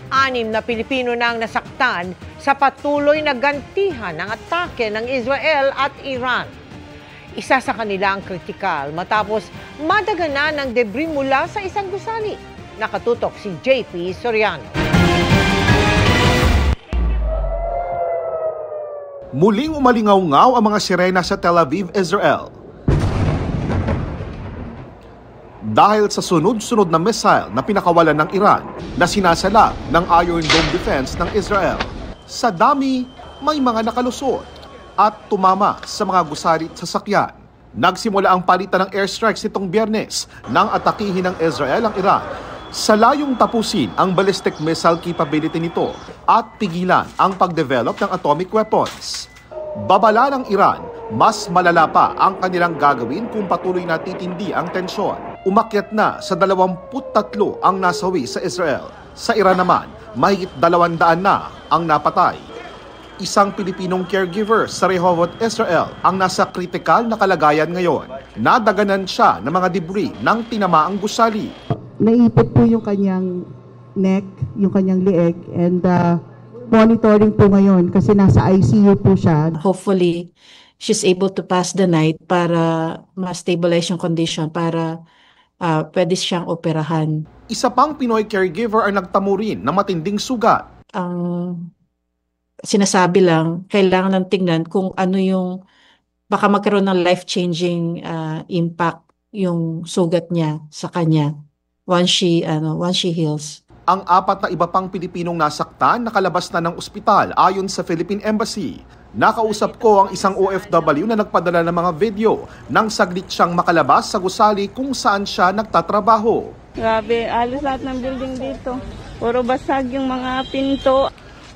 6 na Pilipino na ang nasaktan sa patuloy na gantihan ng atake ng Israel at Iran. Isa sa kanila ang kritikal matapos madaganan ng debris mula sa isang gusali. Nakatutok si JP Soriano. Muling umalingaw-ngaw ang mga sirena sa Tel Aviv, Israel. Dahil sa sunod-sunod na missile na pinakawalan ng Iran na sinasala ng Iron Dome defense ng Israel. Sa dami, may mga nakalusot at tumama sa mga gusali at sasakyan. Nagsimula ang palitan ng airstrikes nitong Biyernes nang atakihin ng Israel ang Iran sa layong tapusin ang ballistic missile capability nito at pigilan ang pagdevelop ng atomic weapons. Babala ng Iran, mas malala pa ang kanilang gagawin kung patuloy na titindi ang tensyon. Umakyat na sa 23 ang nasawi sa Israel. Sa Iran naman, mahigit 200 na ang napatay. Isang Pilipinong caregiver sa Rehovot, Israel ang nasa kritikal na kalagayan ngayon. Nadaganan siya ng mga debris ng tinamaang gusali. Naipit po yung kanyang neck, yung kanyang leeg, and monitoring po ngayon kasi nasa ICU po siya. Hopefully, she's able to pass the night para ma-stabilize yung condition para pwede siyang operahan. Isa pang Pinoy caregiver ang nagtamo rin ng matinding sugat. Ang sinasabi lang, kailangan lang tingnan kung ano yung baka magkaroon ng life-changing impact yung sugat niya sa kanya once she heals. Ang 4 na iba pang Pilipinong nasaktan nakalabas na ng ospital ayon sa Philippine Embassy. Nakausap ko ang isang OFW na nagpadala ng mga video nang saglit siyang makalabas sa gusali kung saan siya nagtatrabaho. Grabe, alos lahat ng building dito. Puro basag yung mga pinto.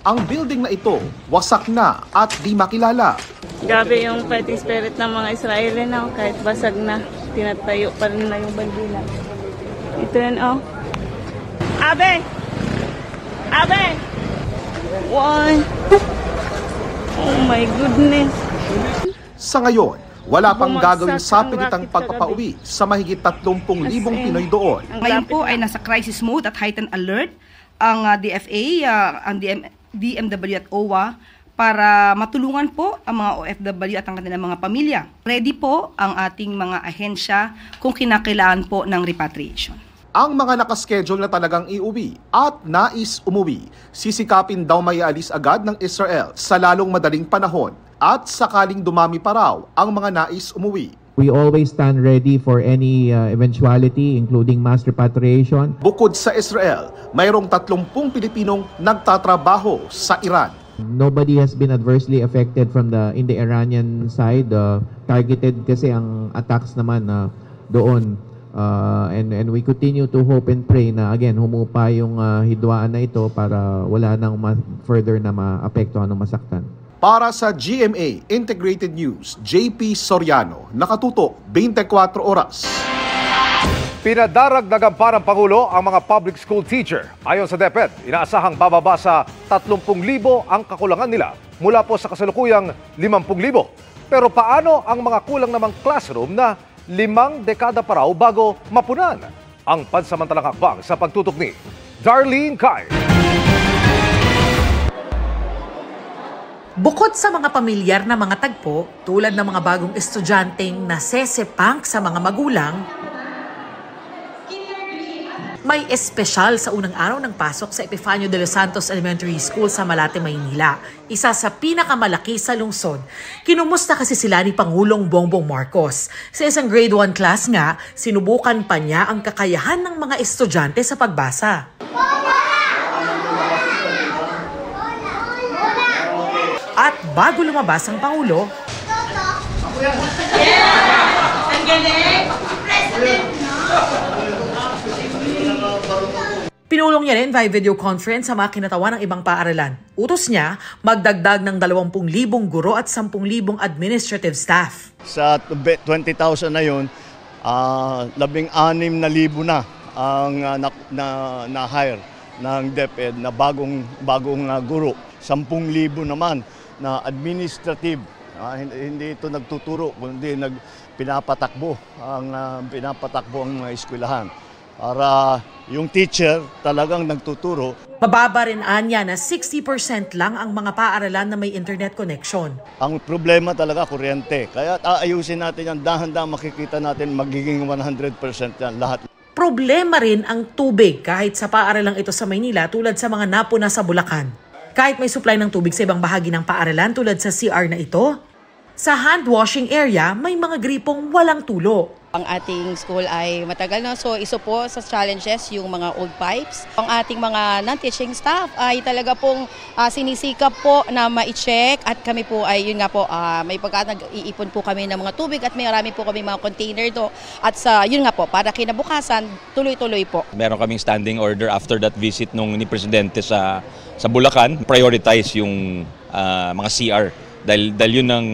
Ang building na ito, wasak na at di makilala. Grabe yung fighting spirit ng mga Israeli na kahit basag na, tinatayo pa rin na yung bandila. Ito yan, oh. Abe! Abe! One! Oh my goodness! Sa ngayon, wala pang gagawing sapilitang pagpapauwi sa mahigit 30,000 Pinoy doon. Ngayon po ay nasa crisis mode at heightened alert ang DFA, ang DMW at OWA para matulungan po ang mga OFW at ang kanilang mga pamilya. Ready po ang ating mga ahensya kung kinakailangan po ng repatriation. Ang mga nakaschedule na talagang iuwi at nais umuwi, sisikapin daw may alis agad ng Israel sa lalong madaling panahon at sakaling dumami pa raw ang mga nais umuwi. We always stand ready for any eventuality, including mass repatriation. Bukod sa Israel, mayroong 30 Pilipinong nagtatrabaho sa Iran. Nobody has been adversely affected from in the Iranian side. Targeted kasi ang attacks naman doon. And we continue to hope and pray na again humupa yung hidwaan na ito para wala nang further na maapektuhan o masaktan. Para sa GMA Integrated News, JP Soriano, nakatutok 24 oras. Pinadaragdagan pa ng Pangulo ang mga public school teacher. Ayon sa DepEd, inaasahang bababa sa 30,000 ang kakulangan nila mula po sa kasalukuyang 50,000. Pero paano ang mga kulang namang classroom na 5 dekada pa raw bago mapunan? Ang pansamantalang hakbang sa pagtutok ni Darlene Kai. Bukod sa mga pamilyar na mga tagpo, tulad ng mga bagong estudyanteng nasesepang sa mga magulang, may espesyal sa unang araw ng pasok sa Epifanio de los Santos Elementary School sa Malate, Maynila. Isa sa pinakamalaki sa lungsod. Kinumusta kasi sila ni Pangulong Bongbong Marcos. Sa isang grade 1 class nga, sinubukan pa niya ang kakayahan ng mga estudyante sa pagbasa. At bago lumabas ang Pangulo, ang galing! President! Pinulong niya rin via video conference sa mga kinatawan ng ibang paaralan. Utos niya, magdagdag ng 20,000 guro at 10,000 administrative staff. Sa 20,000 na yun, 16,000 na ang na-hire ng DepEd na bagong guro. 10,000 naman na administrative. Hindi ito nagtuturo, kundi pinapatakbo ang mga eskwelahan. para yung teacher talagang nagtuturo. Mababa rin anya na 60% lang ang mga paaralan na may internet connection. Ang problema talaga kuryente. Kaya aayusin natin yan, dahan-dahan makikita natin magiging 100% yan lahat. Problema rin ang tubig kahit sa paaralang ito sa Maynila tulad sa mga napuna sa Bulacan. Kahit may supply ng tubig sa ibang bahagi ng paaralan tulad sa CR na ito, sa hand washing area may mga gripong walang tulo. Ang ating school ay matagal na, so isa po sa challenges yung mga old pipes. Ang ating mga non-teaching staff ay talaga pong sinisikap po na ma-check at kami po ay yun nga po may nag-iipon po kami ng mga tubig at may marami po kami mga container do at sa yun nga po para kinabukasan tuloy-tuloy po. Meron kaming standing order after that visit nung ni Presidente sa Bulacan, prioritize yung mga CR dahil yun ang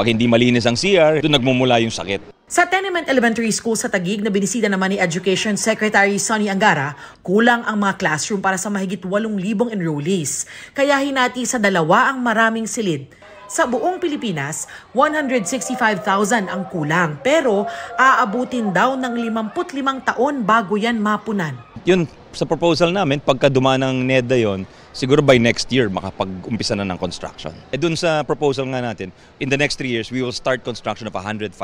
pag hindi malinis ang CR, doon nagmumula yung sakit. Sa Tenement Elementary School sa Taguig na binisita naman ni Education Secretary Sonny Angara, kulang ang mga classroom para sa mahigit 8,000 enrollees. Kaya hinati sa 2 ang maraming silid. Sa buong Pilipinas, 165,000 ang kulang. Pero aabutin daw ng 55 taon bago yan mapunan. Yun, sa proposal namin, pagka dumaan ng NEDA yon, siguro by next year makapag-umpisa na ng construction. Dun sa proposal nga natin, in the next 3 years, we will start construction of 105,000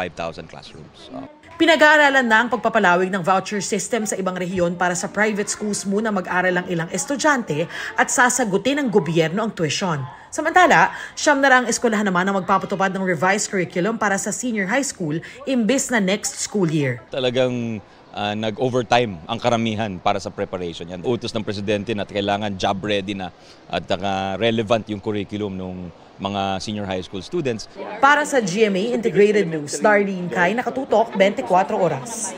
classrooms. Pinag-aaralan na ang pagpapalawig ng voucher system sa ibang rehiyon para sa private schools muna mag-aral ang ilang estudyante at sasagutin ng gobyerno ang tuition. Samantala, 9 na ang eskwelahan naman ang magpapatupad ng revised curriculum para sa senior high school imbes na next school year. Talagang nag-overtime ang karamihan para sa preparation yan. Utos ng Presidente na kailangan job ready na at relevant yung curriculum ng mga senior high school students. Para sa GMA Integrated News, Darlene Kai, nakatutok 24 oras.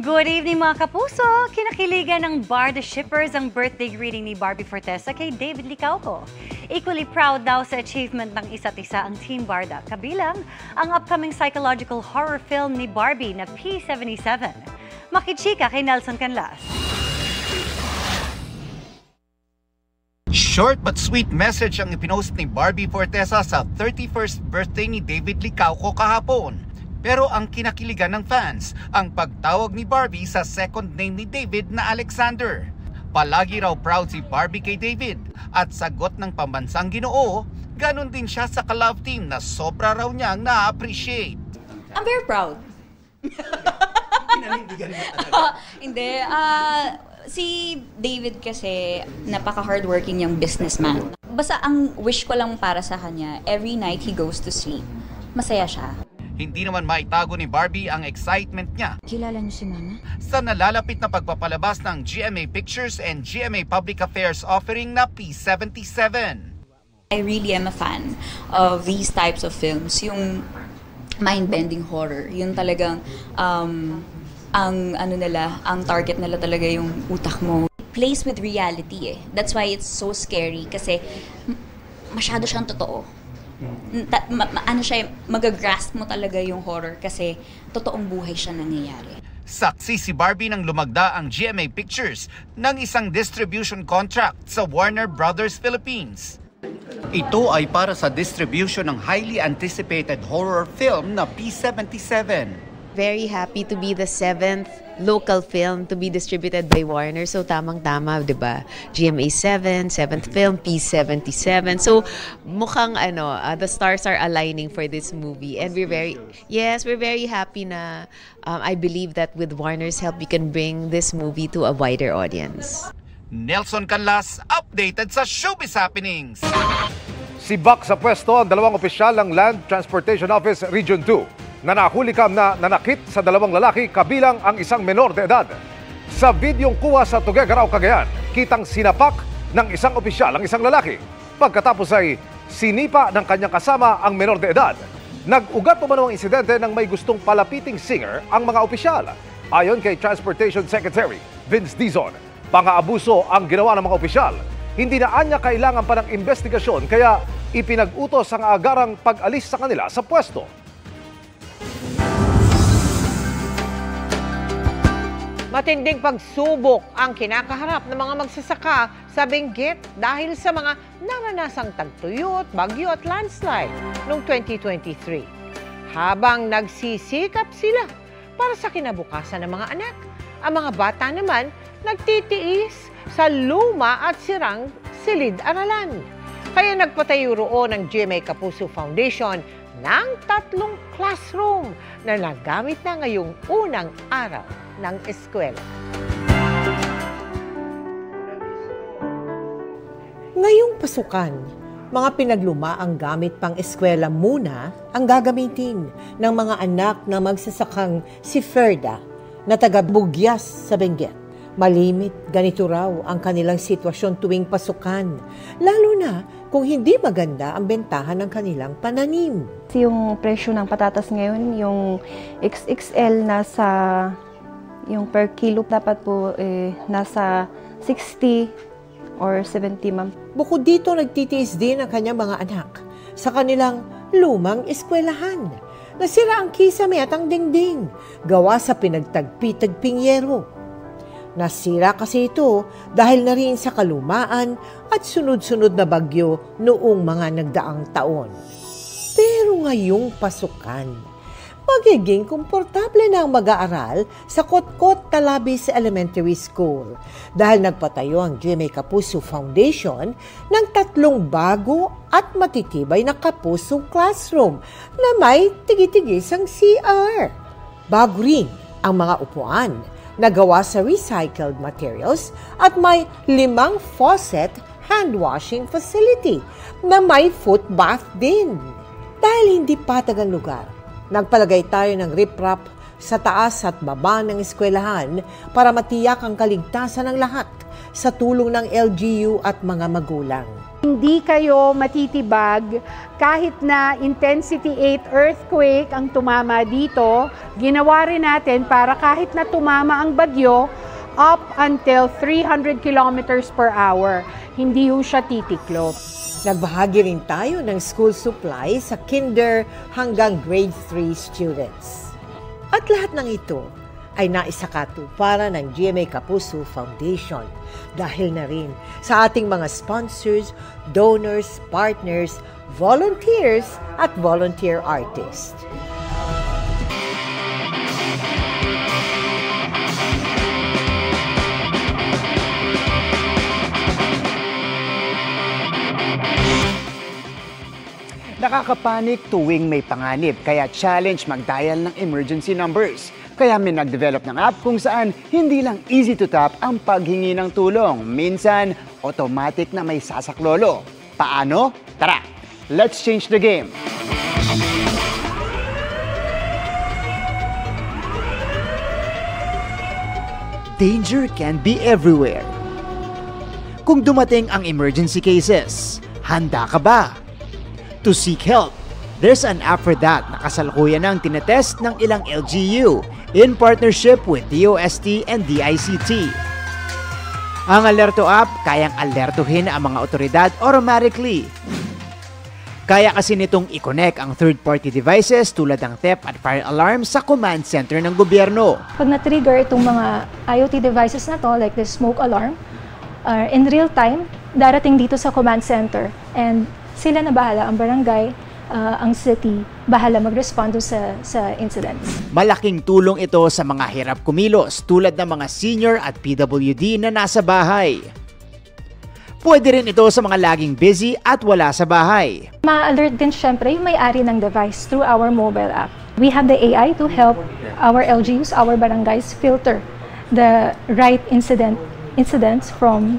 Good evening mga kapuso! Kinakiligan ng Bar The Shippers ang birthday greeting ni Barbie Fortesa kay David Licauco. Equally proud daw sa achievement ng isa't isa ang Team Barda, kabilang ang upcoming psychological horror film ni Barbie na P77. Makichika kay Nelson Canlas. Short but sweet message ang ipinost ni Barbie Fortesa sa 31st birthday ni David Licauco kahapon. Pero ang kinakiligan ng fans, ang pagtawag ni Barbie sa second name ni David na Alexander. Palagi raw proud si Barbie kay David at sagot ng pambansang Ginoo, ganun din siya sa ka-love team na sobra raw niyang na-appreciate. I'm very proud. Hindi. Si David kasi napaka-hardworking yung businessman. Basta ang wish ko lang para sa kanya, every night he goes to sleep, masaya siya. Hindi naman maitago ni Barbie ang excitement niya. Kilala niyo si Mama? Sa nalalapit na pagpapalabas ng GMA Pictures and GMA Public Affairs offering na P77. I really am a fan of these types of films. Yung mind-bending horror. Yung talagang ang target nila talaga yung utak mo. It plays with reality eh. That's why it's so scary kasi masyado siyang totoo. Magagrasp mo talaga yung horror kasi totoong buhay siya nangyayari. Saksi si Barbie nang lumagda ang GMA Pictures ng isang distribution contract sa Warner Brothers Philippines. Ito ay para sa distribution ng highly anticipated horror film na P77. Very happy to be the 7th local film to be distributed by Warner. So tamang-tama, 'di ba? GMA 7, 7th film, P77. So mukhang the stars are aligning for this movie and we're very happy na I believe that with Warner's help we can bring this movie to a wider audience. Nelson Canlas, updated sa Showbiz Happenings. Sibak sa pwesto ang 2 opisyal ng Land Transportation Office Region 2 na nahulikam na nanakit sa 2 lalaki kabilang ang isang menor de edad. Sa videong kuha sa Tuguegarao, Cagayan, kitang sinapak ng isang opisyal ang isang lalaki. Pagkatapos ay sinipa ng kanyang kasama ang menor de edad. Nag-ugat umano ang insidente nang may gustong palapiting singer ang mga opisyal. Ayon kay Transportation Secretary Vince Dizon, pang-aabuso ang ginawa ng mga opisyal. Hindi na anya kailangan pa ng investigasyon kaya ipinag-utos ang agarang pag-alis sa kanila sa pwesto. Matinding pagsubok ang kinakaharap ng mga magsasaka sa Benguet dahil sa mga naranasang tagtuyot, bagyo at landslide noong 2023. habang nagsisikap sila para sa kinabukasan ng mga anak. Ang mga bata naman nagtitiis sa luma at sirang silid-aralan. Kaya nagpatayo roon ng GMA Kapuso Foundation ng 3 classroom na nagamit na ngayong unang araw ng eskwela. Ngayong pasukan, mga pinagluma ang gamit pang eskwela muna ang gagamitin ng mga anak na magsasakang si Ferda na taga-Bugyas sa Benguet. Malimit, ganito raw ang kanilang sitwasyon tuwing pasukan, lalo na kung hindi maganda ang bentahan ng kanilang pananim. Yung presyo ng patatas ngayon, yung XXL nasa, yung per kilo dapat po nasa 60 or 70, ma'am. Bukod dito, nagtitiis din ang kanyang mga anak sa kanilang lumang eskwelahan. Nasira ang kisame at ang dingding, gawa sa pinagtagpi-tagping yero. Nasira kasi ito dahil na rin sa kalumaan at sunod-sunod na bagyo noong mga nagdaang taon. Pero ngayong pasukan, magiging komportable na ang mag-aaral sa Kotkot Talabis Elementary School dahil nagpatayo ang GMA Kapuso Foundation ng 3 bago at matitibay na kapusong classroom na may tigi-tigisang CR. Bago rin ang mga upuan na gawa sa recycled materials at may 5 faucet hand washing facility na may foot bath din. Dahil hindi patag ang lugar, nagpalagay tayo ng riprap sa taas at baba ng eskwelahan para matiyak ang kaligtasan ng lahat sa tulong ng LGU at mga magulang. Hindi kayo matitibag kahit na intensity 8 earthquake ang tumama dito. Ginawa rin natin para kahit na tumama ang bagyo, up until 300 kilometers per hour. Hindi ho siya titiklop. Nagbahagi rin tayo ng school supply sa kinder hanggang grade 3 students. At lahat ng ito ay naisakatuparan ng GMA Kapuso Foundation dahil na rin sa ating mga sponsors, donors, partners, volunteers at volunteer artists. Nakakapanik tuwing may panganib, kaya challenge mag-dial ng emergency numbers. Kaya may nag-develop ng app kung saan hindi lang easy to tap ang paghingi ng tulong. Minsan, automatic na may sasaklolo. Paano? Tara, let's change the game! Danger can be everywhere. Kung dumating ang emergency cases, handa ka ba? To seek help, there's an app for that na kasalukuyan ng tinetest ng ilang LGU in partnership with DOST and DICT. Ang Alerto app, kayang alertuhin ang mga otoridad automatically. Kaya kasi nitong i-connect ang third-party devices tulad ng theft at fire alarm sa command center ng gobyerno. Pag na-trigger itong mga IoT devices na to, like the smoke alarm, in real time, darating dito sa command center and sila na bahala, ang barangay, ang city, bahala mag-respond sa incidents. Malaking tulong ito sa mga hirap kumilos tulad ng mga senior at PWD na nasa bahay. Pwede rin ito sa mga laging busy at wala sa bahay. Ma-alert din syempre yung may-ari ng device through our mobile app. We have the AI to help our LGUs, our barangays filter the right incidents from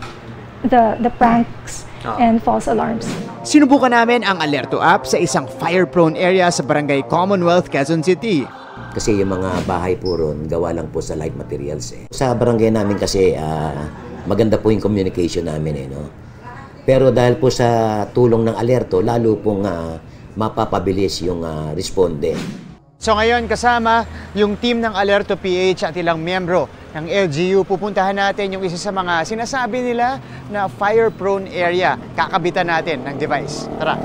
the pranks and false alarms. Sinubukan namin ang Alerto app sa isang fire-prone area sa Barangay Commonwealth, Quezon City. Kasi yung mga bahay po ron, gawa lang po sa light materials eh. Sa barangay namin kasi maganda po yung communication namin eh, no? Pero dahil po sa tulong ng Alerto, lalo pong mapapabilis yung responde. So ngayon kasama yung team ng Alerto PH at ilang miyembro ng LGU, pupuntahan natin yung isa sa mga sinasabi nila na fire-prone area. Kakabitan natin ng device. Tara!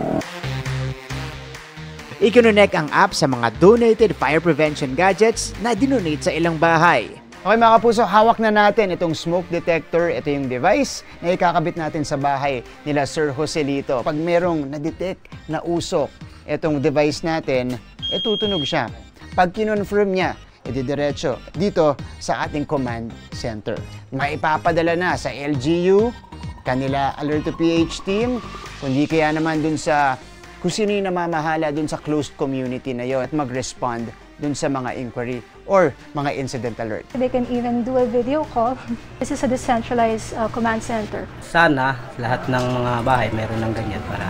I-connect ang app sa mga donated fire prevention gadgets na dinonate sa ilang bahay. Okay mga kapuso, hawak na natin itong smoke detector. Ito yung device na ikakabit natin sa bahay nila Sir Joselito. Pag merong na-detect na usok, itong device natin, tutunog siya. Pag kinonfirm niya, diretso dito sa ating command center. Maipapadala na sa LGU, kanila Alert to PH team, kundi kaya naman dun sa kung sino yung namamahala dun sa closed community na yon at mag-respond dun sa mga inquiry or mga incident alert. They can even do a video call. This is a decentralized command center. Sana lahat ng mga bahay meron ng ganyan para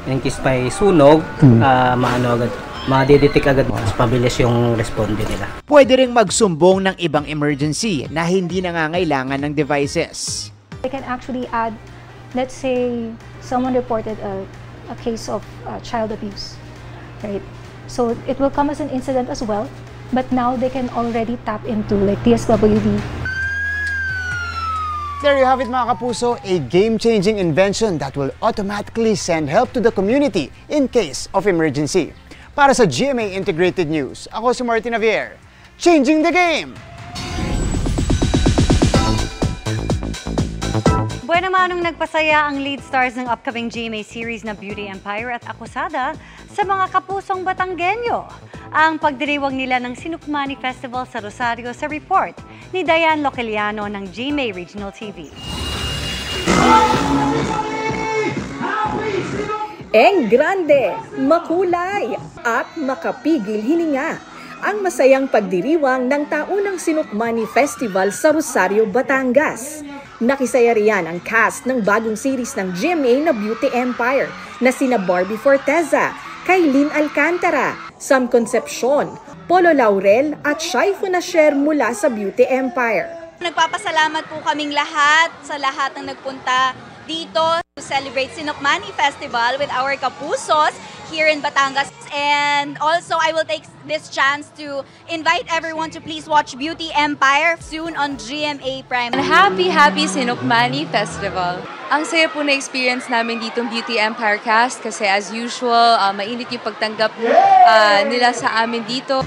in case may sunog, ma-detect agad, mas mabilis yung responde nila. Pwede ring magsumbong ng ibang emergency na hindi nangangailangan ng devices. They can actually add, let's say, someone reported a case of child abuse, right? So it will come as an incident as well, but now they can already tap into like DSWD. There you have it mga kapuso, a game-changing invention that will automatically send help to the community in case of emergency. Para sa GMA Integrated News, ako si Martin Javier, changing the game! Buwan naman nung nagpasaya ang lead stars ng upcoming GMA series na Beauty Empire at Akusada sa mga kapusong Batanggenyo. Ang pagdiriwang nila ng Sinukmani Festival sa Rosario sa report ni Diane Localiano ng GMA Regional TV. Grande, makulay at makapigil hininga ang masayang pagdiriwang ng taunang Sinukmani Festival sa Rosario, Batangas. Nakisaya riyan ang cast ng bagong series ng GMA na Beauty Empire na sina Barbie Forteza, Kailin Alcantara, Sam Concepcion, Polo Laurel at Shaifu Nasher mula sa Beauty Empire. Nagpapasalamat po kaming lahat sa lahat ng nagpunta dito to celebrate Sinukmani Festival with our kapusos here in Batangas. And also, I will take this chance to invite everyone to please watch Beauty Empire soon on GMA Prime. Happy Sinukmani Festival! Ang saya po na experience namin dito Beauty Empire cast kasi as usual, mainit yung pagtanggap nila sa amin dito.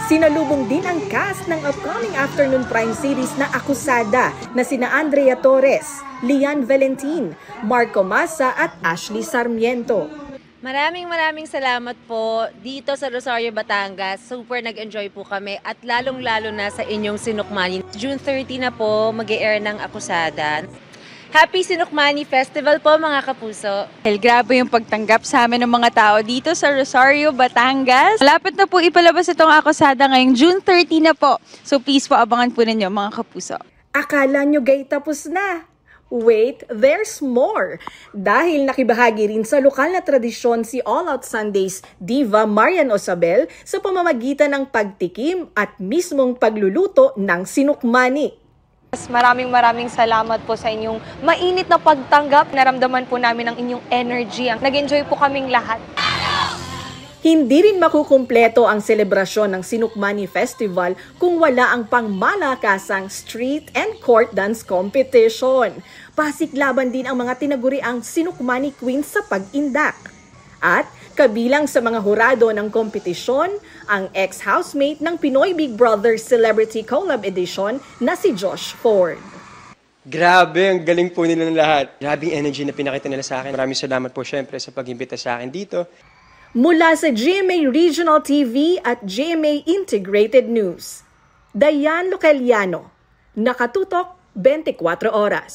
Sinalubong din ang cast ng upcoming afternoon prime series na Akusada na sina Andrea Torres, Lian Valentin, Marco Massa at Ashley Sarmiento. Maraming salamat po dito sa Rosario, Batangas. Super nag-enjoy po kami at lalong-lalo na sa inyong Sinukmani. June 30 na po mag-e-air ng Akusada. Happy Sinukmani Festival po mga kapuso. Grabe yung pagtanggap sa amin ng mga tao dito sa Rosario, Batangas. Malapit na po ipalabas itong Akusada ngayong June 30 na po. So please po abangan po ninyo mga kapuso. Akala nyo gay tapos na? Wait, there's more! Dahil nakibahagi rin sa lokal na tradisyon si All Out Sundays diva Marian Osabel sa pamamagitan ng pagtikim at mismong pagluluto ng sinukmani. Maraming salamat po sa inyong mainit na pagtanggap. Naramdaman po namin ang inyong energy. Nag-enjoy po kaming lahat. Hindi rin makukumpleto ang selebrasyon ng Sinukmani Festival kung wala ang pangmalakasang street and court dance competition. Pasiklaban din ang mga tinaguriang Sinukmani Queens sa pag-indak. At kabilang sa mga hurado ng kompetisyon, ang ex-housemate ng Pinoy Big Brother Celebrity Collab Edition na si Josh Ford. Grabe, ang galing po nila ng lahat. Grabe energy na pinakita nila sa akin. Maraming salamat po syempre sa pag-imbita sa akin dito. Mula sa GMA Regional TV at GMA Integrated News, Diane Localiano, nakatutok 24 oras.